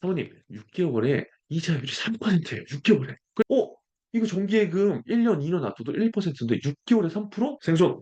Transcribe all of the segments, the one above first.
사모님 6개월에 이자율이 3%예요. 6개월에. 이거 정기예금 1년, 2년 놔둬도 1%인데 6개월에 3%? 생존.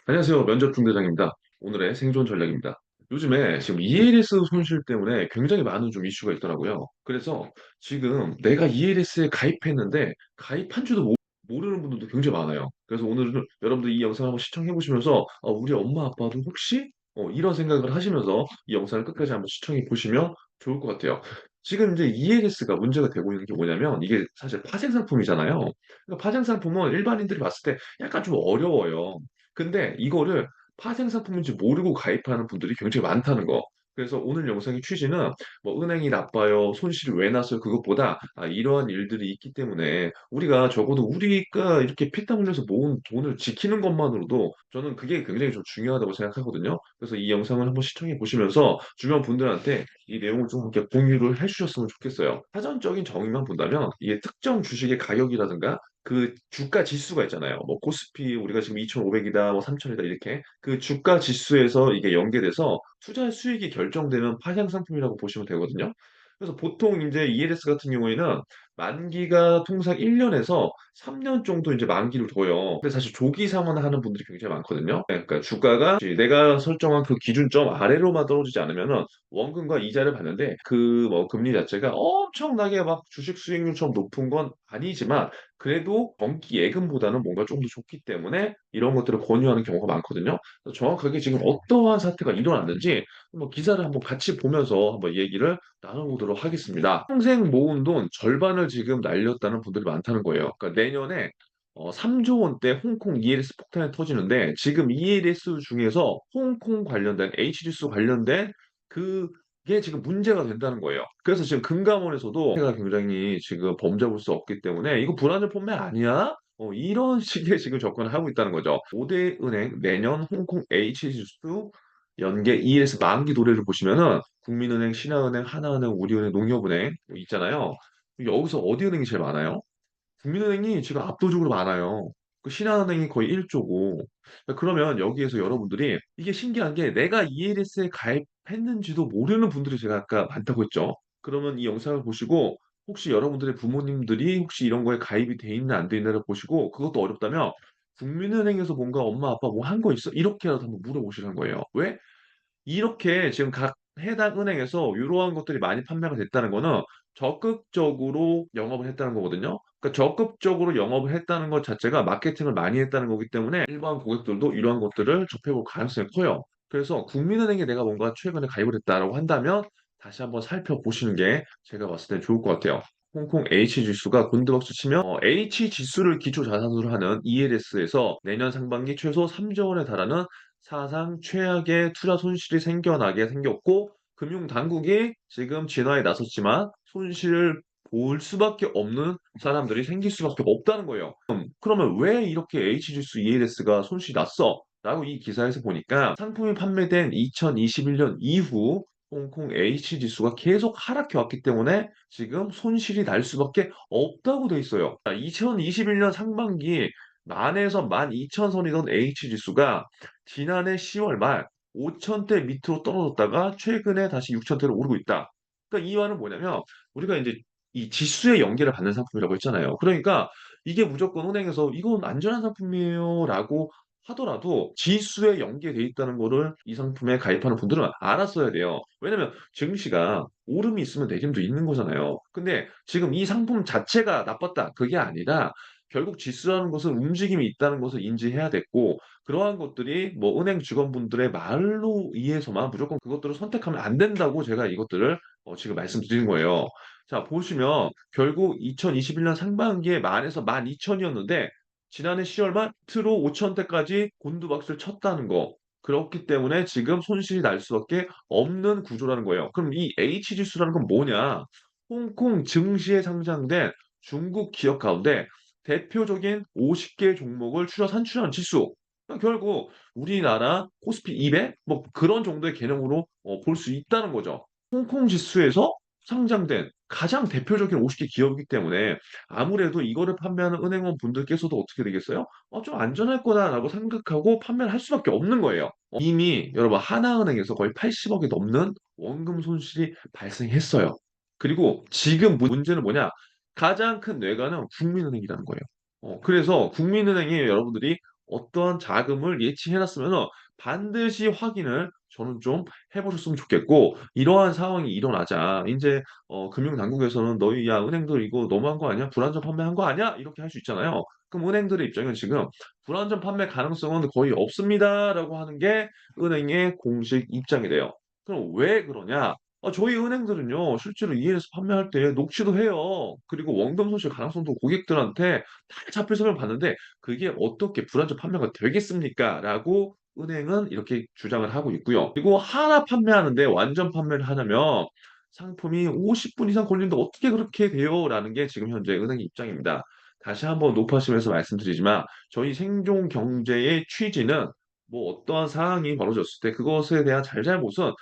안녕하세요. 면접중 대장입니다. 오늘의 생존 전략입니다. 요즘에 지금 ELS 손실 때문에 굉장히 많은 좀 이슈가 있더라고요. 그래서 지금 내가 ELS에 가입했는데 가입한 줄도 모르는 분들도 굉장히 많아요. 그래서 오늘은 여러분들 이 영상을 한번 시청해 보시면서 우리 엄마 아빠도 혹시 이런 생각을 하시면서 이 영상을 끝까지 한번 시청해 보시면 좋을 것 같아요. 지금 이제 ELS가 문제가 되고 있는 게 뭐냐면 이게 사실 파생 상품이잖아요. 그러니까 파생 상품은 일반인들이 봤을 때 약간 좀 어려워요. 근데 이거를 파생 상품인지 모르고 가입하는 분들이 굉장히 많다는 거. 그래서 오늘 영상의 취지는 뭐 은행이 나빠요, 손실이 왜 났어요, 그것보다 이러한 일들이 있기 때문에 우리가 적어도 우리가 이렇게 피땀 흘려서 모은 돈을 지키는 것만으로도 저는 그게 굉장히 좀 중요하다고 생각하거든요. 그래서 이 영상을 한번 시청해 보시면서 주변 분들한테 이 내용을 좀 이렇게 공유를 해주셨으면 좋겠어요. 사전적인 정의만 본다면 이게 특정 주식의 가격이라든가 그 주가 지수가 있잖아요. 뭐 코스피 우리가 지금 2,500이다, 뭐 3,000이다 이렇게 그 주가 지수에서 이게 연계돼서 투자 수익이 결정되는 파생 상품이라고 보시면 되거든요. 그래서 보통 이제 ELS 같은 경우에는 만기가 통상 1년에서 3년 정도 이제 만기를 둬요. 근데 사실 조기 상환하는 분들이 굉장히 많거든요. 네, 그러니까 주가가 내가 설정한 그 기준점 아래로만 떨어지지 않으면은 원금과 이자를 받는데 그 뭐 금리 자체가 엄청나게 막 주식 수익률처럼 높은 건 아니지만 그래도 정기 예금보다는 뭔가 좀 더 좋기 때문에 이런 것들을 권유하는 경우가 많거든요. 그래서 정확하게 지금 어떠한 사태가 일어났는지 한번 기사를 한번 같이 보면서 한번 얘기를 나눠보도록 하겠습니다. 평생 모은 돈 절반을 지금 날렸다는 분들이 많다는 거예요. 그러니까 내년에 3조 원대 홍콩 ELS 폭탄이 터지는데 지금 ELS 중에서 홍콩 관련된 H지수 관련된 그게 지금 문제가 된다는 거예요. 그래서 지금 금감원에서도 가 굉장히 지금 범접을 수 없기 때문에 이거 불안전 판매 아니야? 이런 식의 지금 접근을 하고 있다는 거죠. 5대 은행 내년 홍콩 H지수 연계 ELS 만기 도래를 보시면은 국민은행, 신한은행, 하나은행, 우리은행, 농협은행 있잖아요. 여기서 어디 은행이 제일 많아요? 국민은행이 지금 압도적으로 많아요. 그 신한은행이 거의 1조고. 그러면 여기에서 여러분들이 이게 신기한 게 내가 ELS에 가입했는지도 모르는 분들이 제가 아까 많다고 했죠. 그러면 이 영상을 보시고 혹시 여러분들의 부모님들이 혹시 이런 거에 가입이 돼 있나 안 돼 있나를 보시고 그것도 어렵다면 국민은행에서 뭔가 엄마 아빠 뭐 한 거 있어? 이렇게라도 한번 물어보시는 거예요. 왜? 이렇게 지금 각 해당 은행에서 이러한 것들이 많이 판매가 됐다는 거는 적극적으로 영업을 했다는 거거든요. 그러니까 적극적으로 영업을 했다는 것 자체가 마케팅을 많이 했다는 거기 때문에 일반 고객들도 이러한 것들을 접해볼 가능성이 커요. 그래서 국민은행에 내가 뭔가 최근에 가입을 했다라고 한다면 다시 한번 살펴보시는 게 제가 봤을 때 좋을 것 같아요. 홍콩 H지수가 곤두박질 치면 H지수를 기초 자산으로 하는 ELS에서 내년 상반기 최소 3조 원에 달하는 사상 최악의 투자 손실이 생겨나게 생겼고 금융당국이 지금 진화에 나섰지만 손실을 볼 수밖에 없는 사람들이 생길 수밖에 없다는 거예요. 그러면 왜 이렇게 H지수 ELS가 손실이 났어? 라고 이 기사에서 보니까 상품이 판매된 2021년 이후 홍콩 H지수가 계속 하락해 왔기 때문에 지금 손실이 날 수밖에 없다고 돼 있어요. 2021년 상반기 만에서 12,000선이던 H지수가 지난해 10월 말 5,000대 밑으로 떨어졌다가 최근에 다시 6,000대로 오르고 있다. 그러니까 이 말은 뭐냐면 우리가 이제 이 지수의 연계를 받는 상품이라고 했잖아요. 그러니까 이게 무조건 은행에서 "이건 안전한 상품이에요."라고 하더라도 지수에 연계돼 있다는 거를 이 상품에 가입하는 분들은 알았어야 돼요. 왜냐면 증시가 오름이 있으면 내림도 있는 거잖아요. 근데 지금 이 상품 자체가 나빴다 그게 아니라 결국 지수라는 것은 움직임이 있다는 것을 인지해야 됐고 그러한 것들이 뭐 은행 직원분들의 말로 의해서만 무조건 그것들을 선택하면 안 된다고 제가 이것들을 지금 말씀드리는 거예요. 자 보시면 결국 2021년 상반기에 10,000에서 12,000이었는데 지난해 10월 말 트로 5,000대까지 곤두박질 쳤다는 거. 그렇기 때문에 지금 손실이 날 수밖에 없는 구조라는 거예요. 그럼 이 H지수라는 건 뭐냐? 홍콩 증시에 상장된 중국 기업 가운데 대표적인 50개 종목을 산출하는 지수. 그러니까 결국 우리나라 코스피 200 뭐 그런 정도의 개념으로 볼 수 있다는 거죠. 홍콩 지수에서 상장된 가장 대표적인 50개 기업이기 때문에 아무래도 이거를 판매하는 은행원 분들께서도 어떻게 되겠어요? '좀 안전할 거다.'라고 생각하고 판매를 할 수밖에 없는 거예요. 이미 여러분 하나은행에서 거의 80억이 넘는 원금 손실이 발생했어요. 그리고 지금 문제는 뭐냐? 가장 큰 뇌관은 국민은행이라는 거예요. 그래서 국민은행에 여러분들이 어떠한 자금을 예치해 놨으면은 반드시 확인을 저는 좀 해 보셨으면 좋겠고, 이러한 상황이 일어나자 인제 금융 당국에서는 "너희 야 은행들 이거 너무한 거 아니야? 불안전 판매한 거 아니야?" 이렇게 할 수 있잖아요. 그럼 은행들의 입장은 지금 "불안전 판매 가능성은 거의 없습니다."라고 하는 게 은행의 공식 입장이 돼요. 그럼 왜 그러냐? 저희 은행들은요, 실제로 ELS 판매할 때 녹취도 해요. 그리고 원금 손실 가능성도 고객들한테 다 자필 설명 받는데 "그게 어떻게 불안전 판매가 되겠습니까?"라고 은행은 이렇게 주장을 하고 있고요. 그리고 하나 판매하는데 완전 판매를 하려면 "상품이 50분 이상 걸리는데 어떻게 그렇게 돼요?"라는 게 지금 현재 은행의 입장입니다. 다시 한번 높아심에서 말씀드리지만 저희 생존 경제의 취지는 뭐 어떠한 상황이 벌어졌을 때 그것에 대한 잘잘못은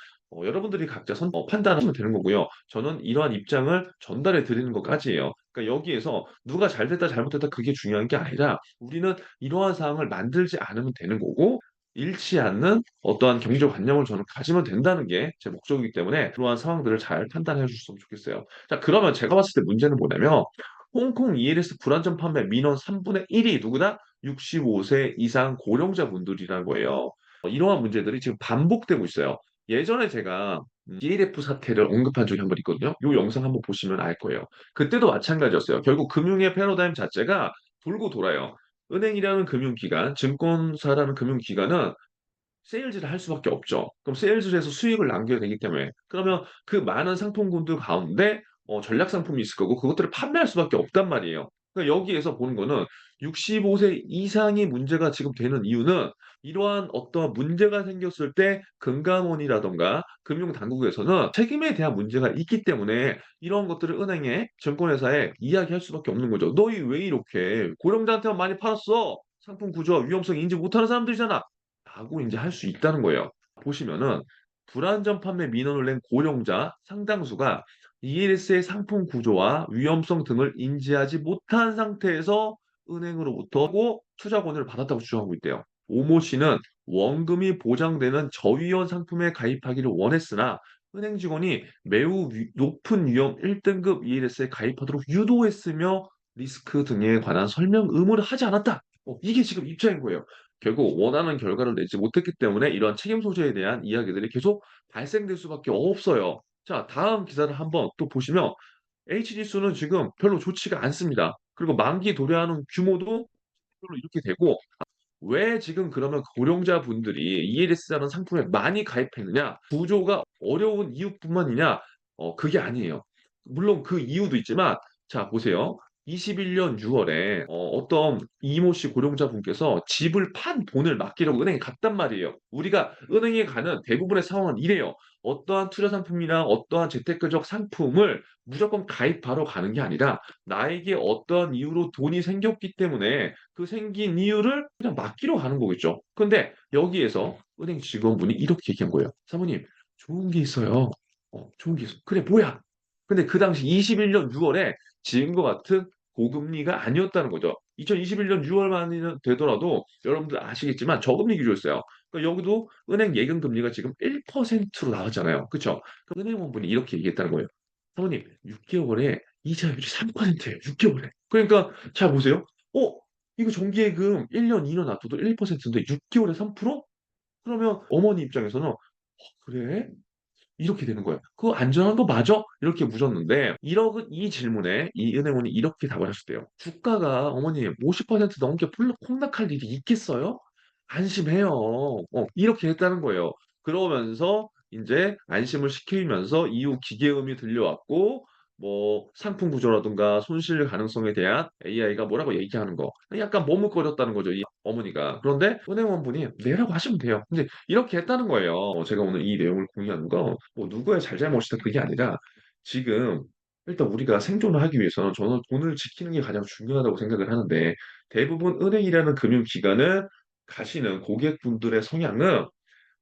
여러분들이 각자 판단하시면 되는 거고요. 저는 이러한 입장을 전달해 드리는 것까지예요. 그러니까 여기에서 누가 잘됐다 잘못됐다 그게 중요한 게 아니라 우리는 이러한 상황을 만들지 않으면 되는 거고, 잃지 않는 어떠한 경제관념을 저는 가지면 된다는 게 제 목적이기 때문에 그러한 상황들을 잘 판단해 주셨으면 좋겠어요. 자, 그러면 제가 봤을 때 문제는 뭐냐면 홍콩 ELS 불안전 판매 민원 3분의 1이 누구다? 65세 이상 고령자분들이라는 거예요. 이러한 문제들이 지금 반복되고 있어요. 예전에 제가 DLF 사태를 언급한 적이 한 번 있거든요. 요 영상 한번 보시면 알 거예요. 그때도 마찬가지였어요. 결국 금융의 패러다임 자체가 돌고 돌아요. 은행이라는 금융기관, 증권사라는 금융기관은 세일즈를 할 수밖에 없죠. 그럼 세일즈를 해서 수익을 남겨야 되기 때문에. 그러면 그 많은 상품군들 가운데 전략 상품이 있을 거고 그것들을 판매할 수밖에 없단 말이에요. 그러니까 여기에서 보는 거는 65세 이상이 문제가 지금 되는 이유는 이러한 어떠한 문제가 생겼을 때 금감원이라든가 금융 당국에서는 책임에 대한 문제가 있기 때문에 이런 것들을 은행에 증권회사에 이야기할 수밖에 없는 거죠. "너희 왜 이렇게 고령자한테만 많이 팔았어? 상품 구조 위험성 인지 못하는 사람들이잖아." 라고 인제 할 수 있다는 거예요. 보시면은 불안전 판매 민원을 낸 고령자 상당수가 ELS의 상품 구조와 위험성 등을 인지하지 못한 상태에서 은행으로부터 투자 권유를 받았다고 주장하고 있대요. 오모 씨는 원금이 보장되는 저위험 상품에 가입하기를 원했으나 은행 직원이 매우 높은 위험 1 등급 ELS에 가입하도록 유도했으며 리스크 등에 관한 설명 의무를 하지 않았다. 이게 지금 입장인 거예요. 결국 원하는 결과를 내지 못했기 때문에 이러한 책임 소재에 대한 이야기들이 계속 발생될 수밖에 없어요. 자, 다음 기사를 한번 또 보시면 H지수는 지금 별로 좋지가 않습니다. 그리고 만기 도래하는 규모도 별로 이렇게 되고, 왜 지금 그러면 고령자분들이 ELS라는 상품에 많이 가입했느냐? 구조가 어려운 이유뿐만이냐? 그게 아니에요. 물론 그 이유도 있지만 자 보세요. 21년 6 월에 어떤 이모 씨 고령자분께서 집을 판 돈을 맡기려고 은행에 갔단 말이에요. 우리가 은행에 가는 대부분의 상황은 이래요. 어떠한 투자 상품이나 어떠한 재테크적 상품을 무조건 가입하러 가는 게 아니라 나에게 어떠한 이유로 돈이 생겼기 때문에 그 생긴 이유를 그냥 맡기러 가는 거겠죠. 근데 여기에서 은행 직원분이 이렇게 얘기한 거예요. "사모님 좋은 게 있어요. 좋은 게 있어." "그래 뭐야?" 근데 그 당시 21년 6 월에 지금과 같은 고금리가 아니었다는 거죠. 2021년 6 월만 되더라도 여러분들 아시겠지만 저금리 기조였어요. 그러니까 여기도 은행 예금 금리가 지금 1%로 나왔잖아요. 그쵸? 그럼 은행원분이 이렇게 얘기했다는 거예요. "사모님 6 개월에 이자율이 3%예요, 6 개월에." 그러니까 잘 보세요. 어 이거 정기예금 1 년, 2년 놔둬도 1%인데 6 개월에 3%? 그러면 어머니 입장에서는 '그래?' 이렇게 되는 거예요. "그거 안전한 거 맞아?" 이렇게 묻었는데 이 질문에 이 은행원이 이렇게 답을 하셨대요. "주가가 어머님 50% 넘게 폭락할 일이 있겠어요? 안심해요." 이렇게 했다는 거예요. 그러면서 인제 안심을 시키면서 이후 기계음이 들려왔고 뭐 상품 구조라든가 손실 가능성에 대한 AI가 뭐라고 얘기하는 거 약간 머뭇거렸다는 거죠, 이 어머니가. 그런데 은행원분이 "내라고 하시면 돼요." 근데 이렇게 했다는 거예요. 제가 오늘 이 내용을 공유하는 건 뭐 누구의 잘잘못이다 그게 아니라 지금 일단 우리가 생존을 하기 위해서는 저는 돈을 지키는 게 가장 중요하다고 생각을 하는데, 대부분 은행이라는 금융기관을 가시는 고객분들의 성향은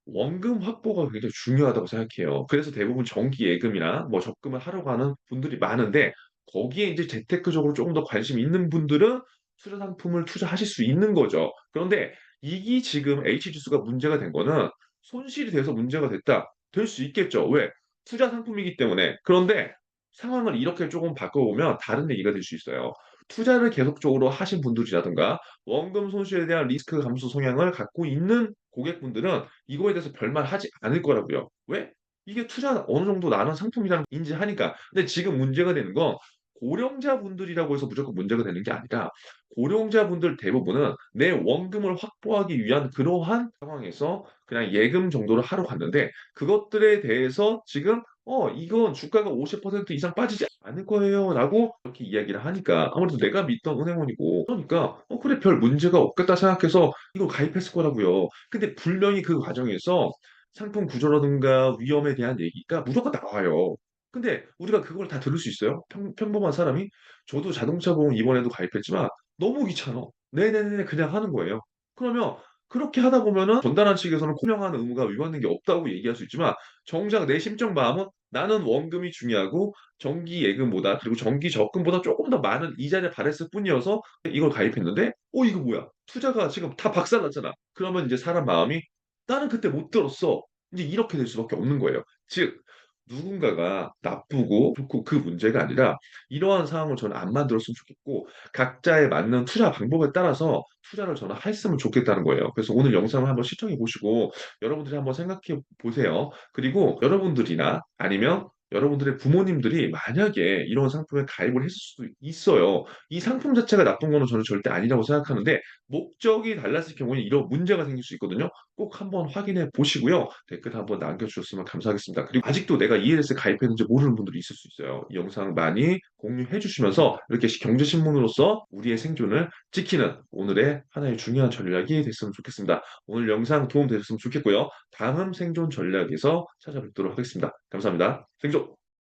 원금 확보가 굉장히 중요하다고 생각해요. 그래서 대부분 정기 예금이나 뭐 적금을 하려고 하는 분들이 많은데 거기에 이제 재테크적으로 쪼금 더 관심이 있는 분들은 투자 상품을 투자하실 수 있는 거죠. 그런데 이게 지금 H지수가 문제가 된 거는 손실이 돼서 문제가 됐다. 될 수 있겠죠. 왜? 투자 상품이기 때문에. 그런데 상황을 이렇게 조금 바꿔보면 다른 얘기가 될 수 있어요. 투자를 계속적으로 하신 분들이라든가 원금 손실에 대한 리스크 감소 성향을 갖고 있는 고객분들은 이거에 대해서 별말 하지 않을 거라고요. 왜? 이게 투자 어느 정도 나는 상품이라는 걸 인지하니까. 근데 지금 문제가 되는 건 고령자분들이라고 해서 무조건 문제가 되는 게 아니라 고령자분들 대부분은 내 원금을 확보하기 위한 그러한 상황에서 그냥 예금 정도를 하러 갔는데 그것들에 대해서 지금 이건 주가가 50% 이상 빠지지 않을 거예요라고 이렇게 이야기를 하니까 아무래도 내가 믿던 은행원이고 그러니까 그래 별 문제가 없겠다 생각해서 이걸 가입했을 거라고요. 근데 분명히 그 과정에서 상품 구조라든가 위험에 대한 얘기가 무조건 나와요. 근데 우리가 그걸 다 들을 수 있어요? 평범한 사람이? 저도 자동차 보험 이번에도 가입했지만 너무 귀찮아. 네네네 그냥 하는 거예요. 그러면 그렇게 하다 보면은 전달한 측에서는 공명한 의무가 위반된 게 없다고 얘기할 수 있지만 정작 내 심정 마음은 나는 원금이 중요하고 정기 예금보다 그리고 정기 적금보다 쪼끔 더 많은 이자를 바랬을 뿐이어서 이걸 가입했는데 이거 뭐야? 투자가 지금 다 박살났잖아. 그러면 인제 사람 마음이 '나는 그때 못 들었어.' 인제 이렇게 될 수밖에 없는 거예요. 즉 누군가가 나쁘고 좋고 그 문제가 아니라 이러한 상황을 저는 안 만들었으면 좋겠고 각자에 맞는 투자 방법에 따라서 투자를 저는 했으면 좋겠다는 거예요. 그래서 오늘 영상을 한번 시청해 보시고 여러분들이 한번 생각해 보세요. 그리고 여러분들이나 아니면 여러분들의 부모님들이 만약에 이런 상품에 가입을 했을 수도 있어요. 이 상품 자체가 나쁜 거는 저는 절대 아니라고 생각하는데 목적이 달랐을 경우에 이런 문제가 생길 수 있거든요. 꼭 한번 확인해 보시고요. 댓글 한번 남겨 주셨으면 감사하겠습니다. 그리고 아직도 내가 ELS에 가입했는지 모르는 분들이 있을 수 있어요. 이 영상 많이 공유해 주시면서 이렇게 경제신문으로서 우리의 생존을 지키는 오늘의 하나의 중요한 전략이 됐으면 좋겠습니다. 오늘 영상 도움 되셨으면 좋겠고요. 다음 생존 전략에서 찾아뵙도록 하겠습니다. 감사합니다. 생존!